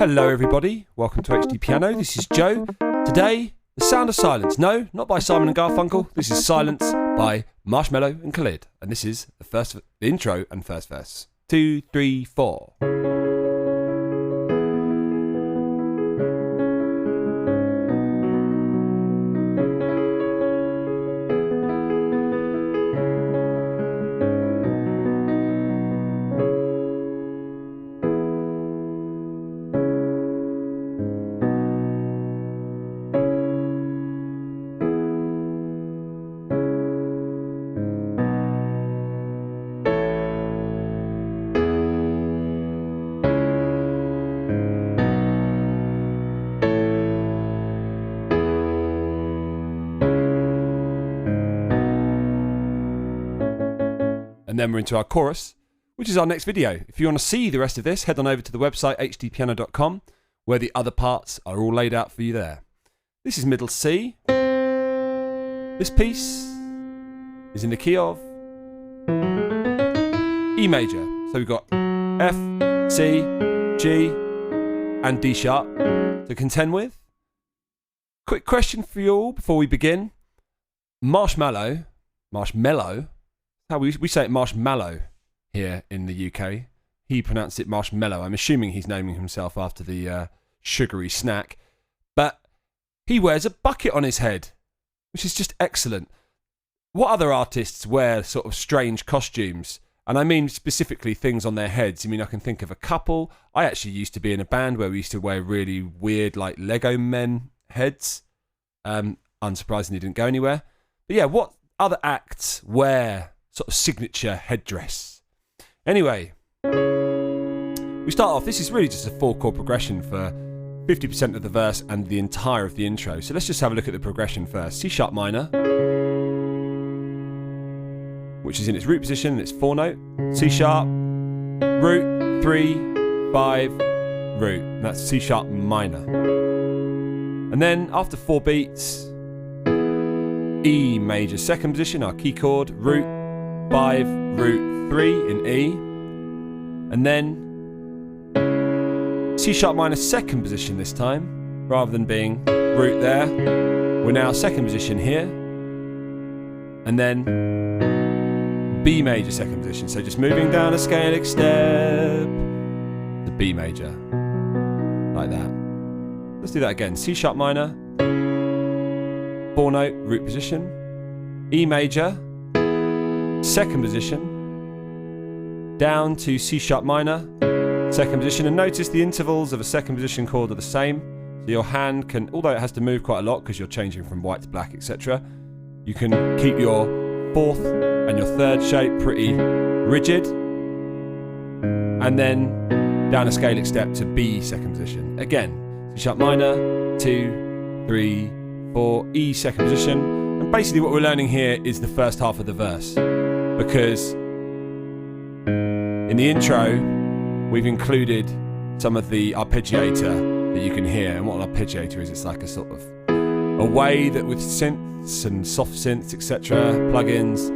Hello everybody, welcome to HDpiano, this is Joe. Today, The Sound of Silence. No, not by Simon and Garfunkel, this is Silence by Marshmello and Khalid. And this is the intro and first verse. 2, 3, 4. And then we're into our chorus, which is our next video. If you want to see the rest of this, head on over to the website HDpiano.com, where the other parts are all laid out for you there. This is middle C. This piece is in the key of E major. So we've got F, C, G, and D sharp to contend with. Quick question for you all before we begin. Marshmello, we say it marshmallow here in the UK. He pronounced it marshmallow. I'm assuming he's naming himself after the sugary snack. But he wears a bucket on his head, which is just excellent. What other artists wear sort of strange costumes? And I mean specifically things on their heads. I mean, I can think of a couple. I actually used to be in a band where we used to wear really weird, like Lego men heads. Unsurprisingly, didn't go anywhere. But yeah, what other acts wear sort of signature headdress? Anyway, we start off, this is really just a 4-chord progression for 50% of the verse and the entire of the intro. So let's just have a look at the progression first. C sharp minor, which is in its root position, its 4-note. C sharp, root, 3, 5, root. And that's C sharp minor. And then after 4 beats, E major, second position, our key chord, root, 5, root, 3 in E, and then C sharp minor second position this time, rather than being root there, we're now second position here, and then B major second position, so just moving down a scalic step to B major, like that. Let's do that again. C sharp minor, 4-note, root position, E major, second position, down to C sharp minor, second position, and notice the intervals of a second position chord are the same. So your hand can, although it has to move quite a lot because you're changing from white to black, etc., you can keep your fourth and your third shape pretty rigid, and then down a scalic step to B second position. Again, C sharp minor, 2, 3, 4, E second position. And basically what we're learning here is the first half of the verse, because in the intro we've included some of the arpeggiator that you can hear. And what an arpeggiator is, it's like a sort of a way that with synths and soft synths, etc., plugins,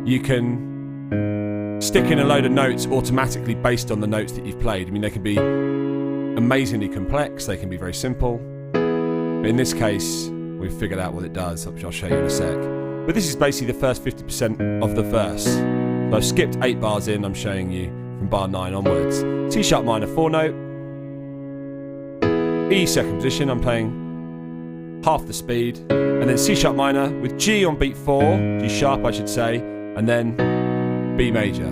you can stick in a load of notes automatically based on the notes that you've played. I mean, they can be amazingly complex, they can be very simple, but in this case we've figured out what it does, which I'll show you in a sec. But this is basically the first 50% of the verse. So I've skipped 8 bars in, I'm showing you from bar 9 onwards. C sharp minor 4-note, E second position, I'm playing half the speed, and then C sharp minor with G on beat 4, G sharp I should say, and then B major.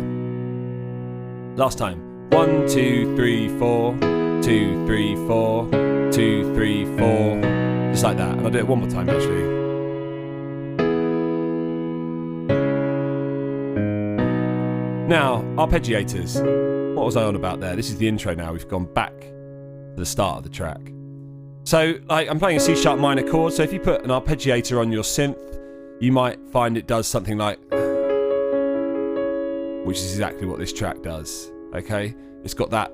Last time. 1, 2, 3, 4, 2, 3, 4, 2, 3, 4. Just like that, and I'll do it one more time actually. Now, arpeggiators. What was I on about there? This is the intro now, we've gone back to the start of the track. So, like, I'm playing a C sharp minor chord, so if you put an arpeggiator on your synth, you might find it does something like, which is exactly what this track does, okay? It's got that.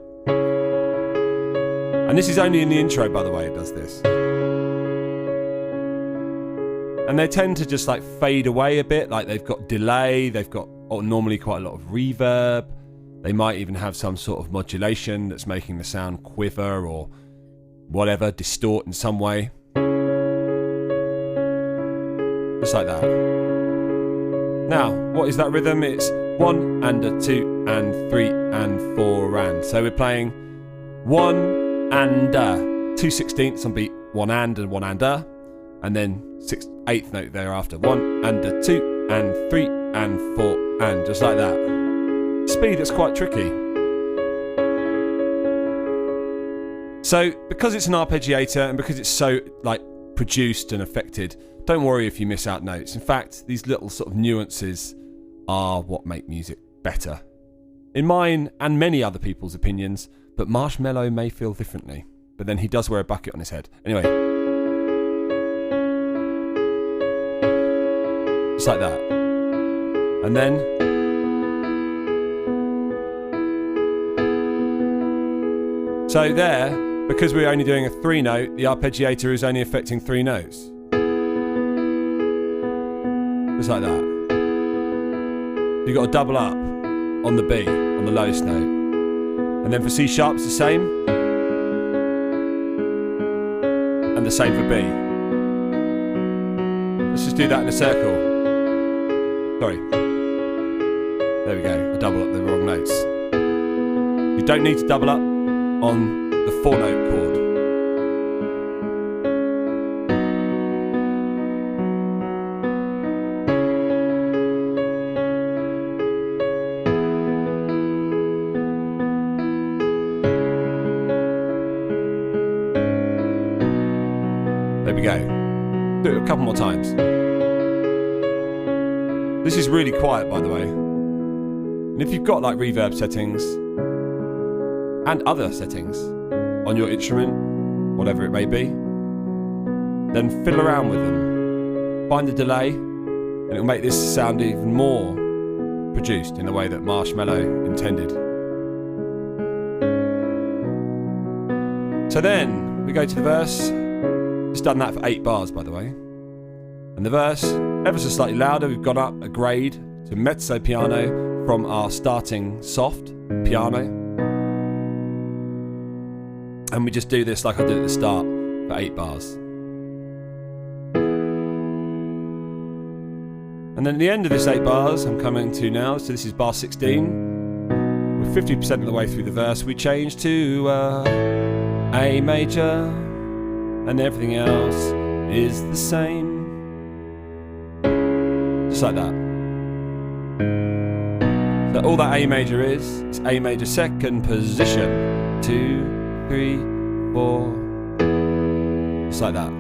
And this is only in the intro, by the way, it does this. And they tend to just like fade away a bit, like they've got delay, they've got normally quite a lot of reverb. They might even have some sort of modulation that's making the sound quiver or whatever, distort in some way. Just like that. Now, what is that rhythm? It's 1 and a 2 and 3 and 4 and. So we're playing 1 and 2/16 on beat 1 and 1 and then 8th note thereafter. 1 and a 2 and 3 and 4 and, just like that. Speed is quite tricky. So because it's an arpeggiator and because it's so like produced and affected, don't worry if you miss out notes. In fact, these little sort of nuances are what make music better. In mine and many other people's opinions, but Marshmello may feel differently. But then he does wear a bucket on his head. Anyway. Just like that. And then so there, because we're only doing a 3 note, the arpeggiator is only affecting 3 notes. Just like that. You've got to double up on the B, on the lowest note. And then for C sharp, it's the same. And the same for B. Let's just do that in a circle. Sorry. There we go. I doubled up the wrong notes. You don't need to double up on the 4-note chord. There we go. Do it a couple more times. This is really quiet, by the way. And if you've got like reverb settings and other settings on your instrument, whatever it may be, then fiddle around with them. Find the delay, and it'll make this sound even more produced in the way that Marshmello intended. So then we go to the verse. Just done that for 8 bars, by the way. And the verse, ever so slightly louder, we've gone up a grade to mezzo piano from our starting soft piano. And we just do this like I did at the start for 8 bars. And then at the end of this 8 bars, I'm coming to now, so this is bar 16. We're 50% of the way through the verse. We change to A major, and everything else is the same. Just like that. So all that A major is A major second position. 2, 3, 4. Just like that.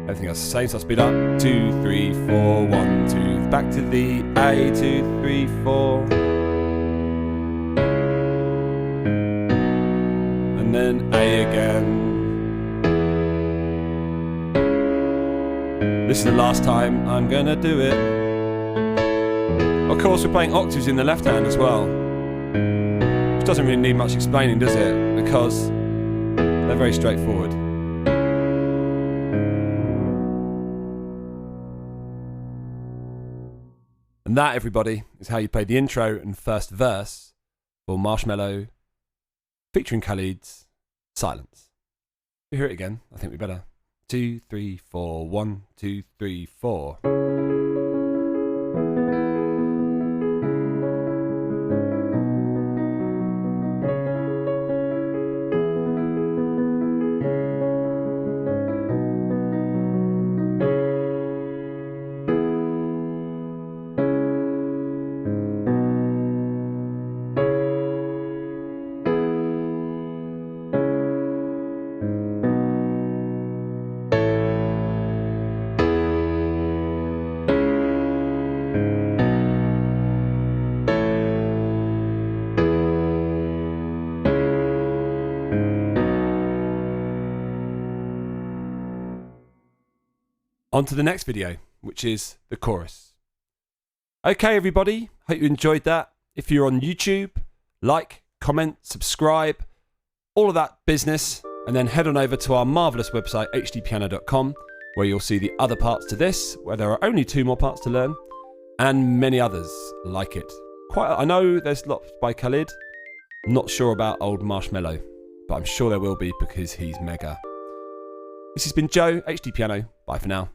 Everything else is the same, so I'll speed up. 2, 3, 4, 1, 2. Back to the A, 2, 3, 4. And then A again. This is the last time I'm gonna do it. Of course, we're playing octaves in the left hand as well, which doesn't really need much explaining, does it? Because they're very straightforward. And that, everybody, is how you play the intro and first verse for Marshmello featuring Khalid's Silence. If you hear it again, I think we better. 2, 3, 4, 1, 2, 3, 4. On to the next video, which is the chorus. Okay, everybody, hope you enjoyed that. If you're on YouTube, like, comment, subscribe, all of that business, and then head on over to our marvellous website, HDpiano.com, where you'll see the other parts to this, where there are only 2 more parts to learn, and many others like it. I know there's lots by Khalid. I'm not sure about old Marshmello, but I'm sure there will be because he's mega. This has been Joe, HDpiano. Bye for now.